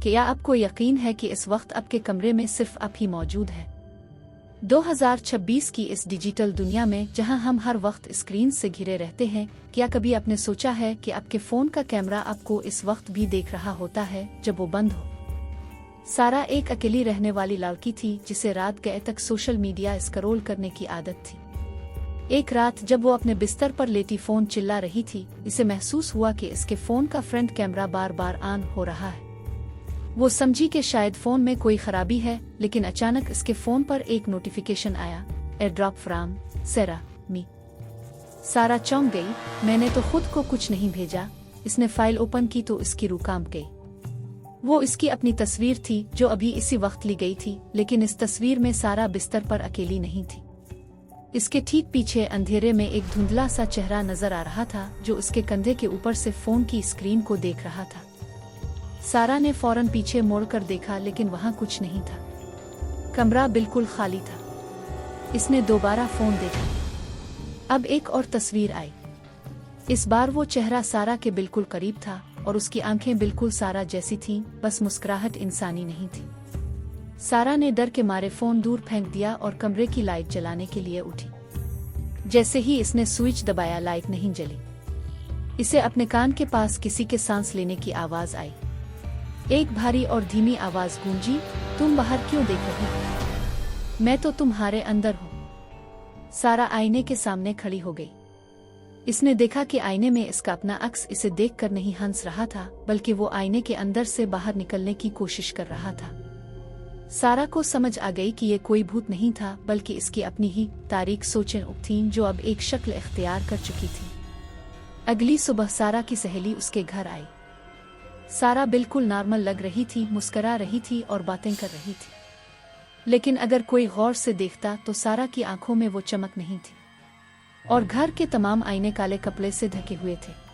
क्या आपको यकीन है कि इस वक्त आपके कमरे में सिर्फ आप ही मौजूद हैं? 2026 की इस डिजिटल दुनिया में जहां हम हर वक्त स्क्रीन से घिरे रहते हैं, क्या कभी आपने सोचा है कि आपके फ़ोन का कैमरा आपको इस वक्त भी देख रहा होता है जब वो बंद हो? सारा एक अकेली रहने वाली लड़की थी जिसे रात गए तक सोशल मीडिया स्क्रॉल करने की आदत थी। एक रात जब वो अपने बिस्तर पर लेटी फ़ोन चिल्ला रही थी, इसे महसूस हुआ कि इसके फ़ोन का front camera bar bar on हो रहा है। वो समझी कि शायद फ़ोन में कोई खराबी है, लेकिन अचानक इसके फ़ोन पर एक नोटिफिकेशन आया, एयरड्रॉप फ्रॉम सारा मी। सारा चौंक गई। मैंने तो खुद को कुछ नहीं भेजा। इसने फाइल ओपन की तो इसकी रूह कांप गई। वो इसकी अपनी तस्वीर थी जो अभी इसी वक्त ली गई थी, लेकिन इस तस्वीर में सारा बिस्तर पर अकेली नहीं थी। इसके ठीक पीछे अंधेरे में एक धुंधला सा चेहरा नजर आ रहा था जो इसके कंधे के ऊपर से फ़ोन की स्क्रीन को देख रहा था। सारा ने फौरन पीछे मुड़कर देखा, लेकिन वहां कुछ नहीं था। कमरा बिल्कुल खाली था। इसने दोबारा फ़ोन देखा। अब एक और तस्वीर आई। इस बार वो चेहरा सारा के बिल्कुल करीब था और उसकी आंखें बिल्कुल सारा जैसी थीं, बस मुस्कुराहट इंसानी नहीं थी। सारा ने डर के मारे फ़ोन दूर फेंक दिया और कमरे की लाइट जलाने के लिए उठी। जैसे ही इसने स्विच दबाया, लाइट नहीं जली। इसे अपने कान के पास किसी के सांस लेने की आवाज़ आई। एक भारी और धीमी आवाज़ गूंजी, तुम बाहर क्यों देख रही हो? मैं तो तुम्हारे अंदर हूँ। सारा आईने के सामने खड़ी हो गई। इसने देखा कि आईने में इसका अपना अक्स इसे देखकर नहीं हंस रहा था, बल्कि वो आईने के अंदर से बाहर निकलने की कोशिश कर रहा था। सारा को समझ आ गई कि ये कोई भूत नहीं था, बल्कि इसकी अपनी ही तारीख सोचें थीं जो अब एक शक्ल इख्तियार कर चुकी थी। अगली सुबह सारा की सहेली उसके घर आई। सारा बिल्कुल नॉर्मल लग रही थी, मुस्कुरा रही थी और बातें कर रही थी। लेकिन अगर कोई गौर से देखता तो सारा की आंखों में वो चमक नहीं थी और घर के तमाम आईने काले कपड़े से ढके हुए थे।